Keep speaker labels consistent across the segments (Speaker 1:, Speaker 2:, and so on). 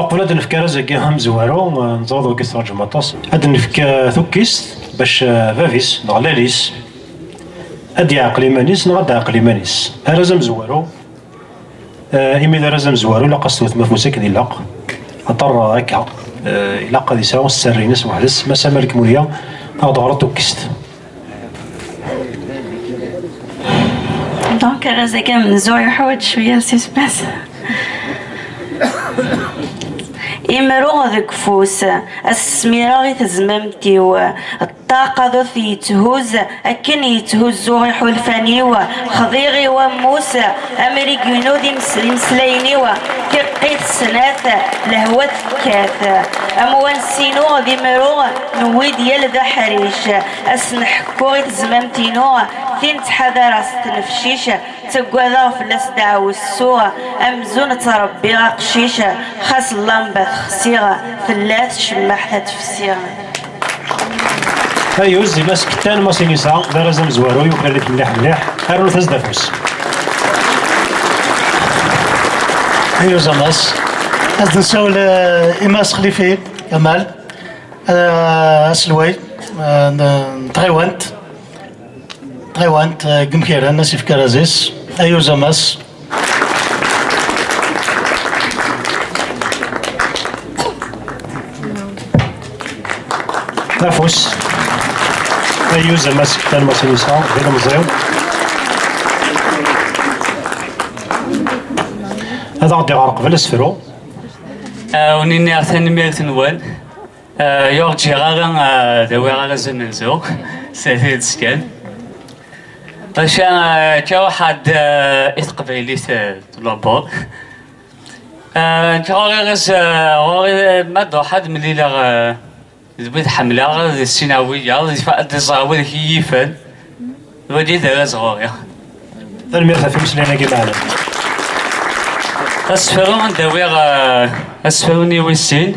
Speaker 1: قبل هاد نفكر زكي هم زوارو نزوضو كيس راجل مطاس هاد نفكر ثوكيس باش فافيس نغلاليس هاد يعقل إيمانيس نغد عقل إيمانيس رازم زوارو إمي ذا رازم زوارو لا قصدو ثما فوسك ذي لاق أطر هكا إلا قد يساو السرينس وحدس ما سامر الكمولية أغد غرا توكيست.
Speaker 2: دونك رازق من زوي يحوج شوية سيسباس إمرو ذك فوس السميرة غي تزممتيو الطاقة ذو يتهوز أكن يتهوزو غي حلفانيو خضيغي وموس أمريك ينودي مسلينيو كي قيت سنات لهوة كاث أموان سينو غي مرو نوي ديال ذا حريش أسنحكو غي تزممتينو تين تحذر استنفشيش تقوى في الناس دعو السوء أمزون تربي قشيشة خاص اللمبة خسيرة ثلاث شماحة تفسيرة.
Speaker 1: أيوة زي ما سكتان ما سينيسا لازم زوارو يوكلك مليح مليح هارو تزدفوس.
Speaker 3: أيوة زماس هذا نسول إماس خليفي كمال أسلوي تايوانت جمكيرا ناس في كرازيس أيوة زماس
Speaker 1: نفوس أيوة زماس كتان ما سينيسا بين مزيو هذا غادي غرق في السفرو
Speaker 4: ونيني عثاني ميرت نوال يورجي غاغا داوي غاغا زمن زوق ساثيد سكان عشان كا واحد قبيلي طلابور كا غاغز غاغي ماد واحد من ليلة زبيد حملة غاغي السيناوية غاغي فقد الزاوية كيفن ودي دراز غاغي
Speaker 1: الميرثة في مسلينا كيما
Speaker 4: أسفرون داوير أسفروني ويسين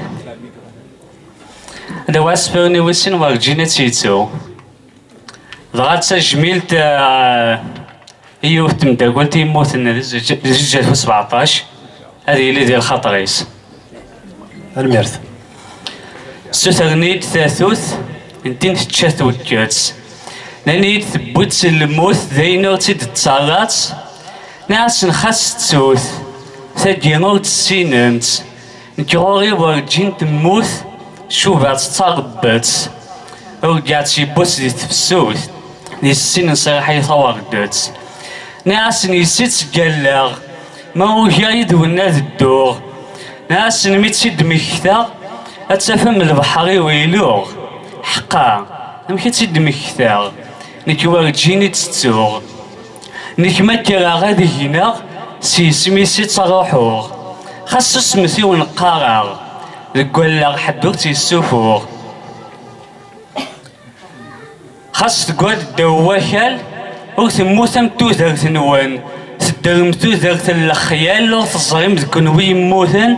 Speaker 4: داوي أسفروني ويسين ورجينا تيتو ضغط سجميلت إيوه تمدا قلت يموت زوج 2017 هذه اللي ديال خطريس
Speaker 1: الميرث
Speaker 4: سترنيد ثاثوث انتين تشات وكاتس نانيد ثبوت الموت ذينو تيد تصالات ناس نخاس تسوث ثاجينو تسينمت نكغوري ورجين تموت شو بعد تغبت ورجعت شي بوس دي تفسوث دي السن صراحة يتواردت ناس نيسيت قالغ ما هو جايد والناس الدور ناس نميتشد مكتا أتفهم البحري ويلوغ حقا نمشي تسد مكتا نكوارجيني تستور نكمكرا غادي هنا سميسي تروحوغ خاصو سمثي ونقارغ لقولاغ حدوك تيسوفوغ خاص تقعد دواكال أو تموت توثرت نوان تدرم توثرت الخيال أو تزرم تكونوي يموتن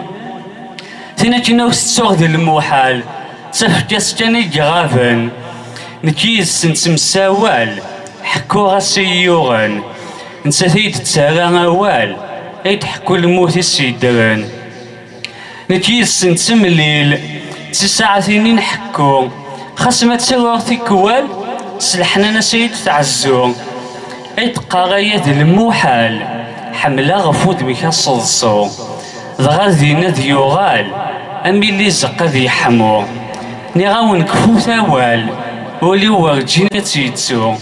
Speaker 4: تينا كنا وستوغ ديال الموحال تفكاس كان يجغافن نكيس نتمساوال حكوها سيوغن نساتيد تسارا أوال يتحكو الموت السيدرن نكيس نتمليل 9 سنين نحكو خاص ما تسوغ تيكوال سلحنا نسيد تعزو اتقاغيات الموحال حملة غفود ميكا صلصو ضغاذي ندي يغال أمي اللي زقا ذي حمو نغاون كفو ثوال ولي ورجينا تيتسو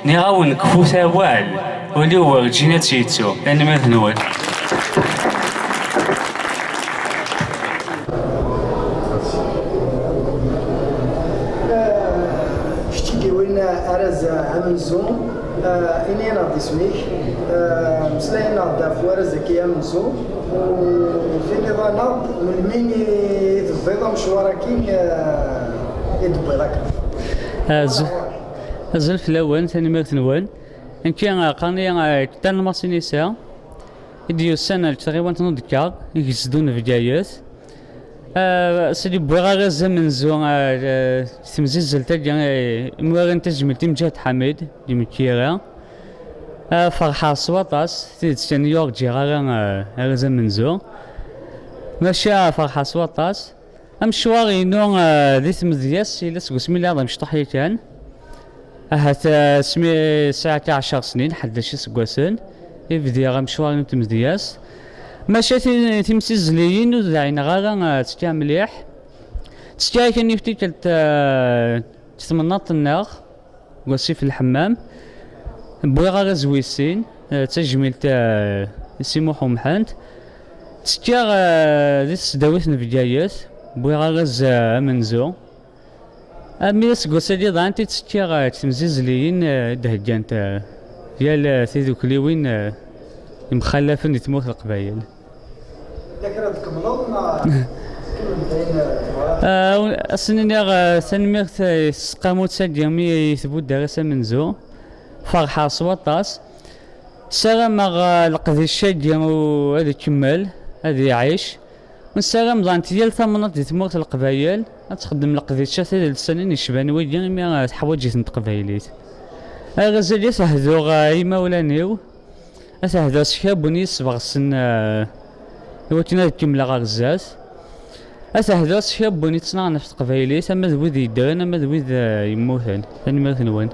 Speaker 4: نغاون كفو ثوال ولي ورجينا تيتسو أنا ما ثنوال
Speaker 5: أرز أمنزون إني أنا اسميك مسلاينا داف ورز كي أمنزون وفي نظام من مين تفيض مشواركين يدبرك
Speaker 4: زلف الأول ثاني مرت نوال إن كان قانيا كتان المصينيسا يديو السنة تقريبا تنضكار يجسدون في جايات سيدي بوغا غير زمن زوان تمزيزل تاجا موارن تجمل تمجات حميد دي مكيرا فرحة صواتاس تيد نيويورك جي غير زمن زوان ماشي فرحة سواطاس المشوار إنو ذي تمزياس إلا سقسمي لا ضم شطحي كان هات سمي ساعة 10 سنين حد شي سقوسن يبدي غا مشوار تمزياس ماشي تمسي زليين وزعينا غاغا تسكا مليح تسكا كان يفتي تتمناط الناغ وسي في الحمام بوي غا زويسين تجميل سيموح ومحانت تسكا دي تسداويت نفجايات بوي غاز منزو امي سكوسا دي ضانتي تسكا تمزيزليين دهجانت ديال تيدوكليوين مخلفين تموت القبايل
Speaker 5: ياك راه تكملوا ما كمل
Speaker 4: السنين يا سنميرت سقاموت ساديامي يثبوت دارسة منزو فرحة صوطاس سلام القضي الشادي وهذا كمال هذا يعيش والسلام ضانت ديال ثمنات ديال تموت القبايل تخدم القضي الشاتي ديال السنين يشبان ويدي مي تحوايج تقبايليت غزالي تهدو غايما ولانيو تهدو شاب ونيس بغسن وتنا كملا غزاز تهدو شاب ونيس نفس قبايليت اما ذوي يدرن اما ذوي يموتن ثاني ما ثنوان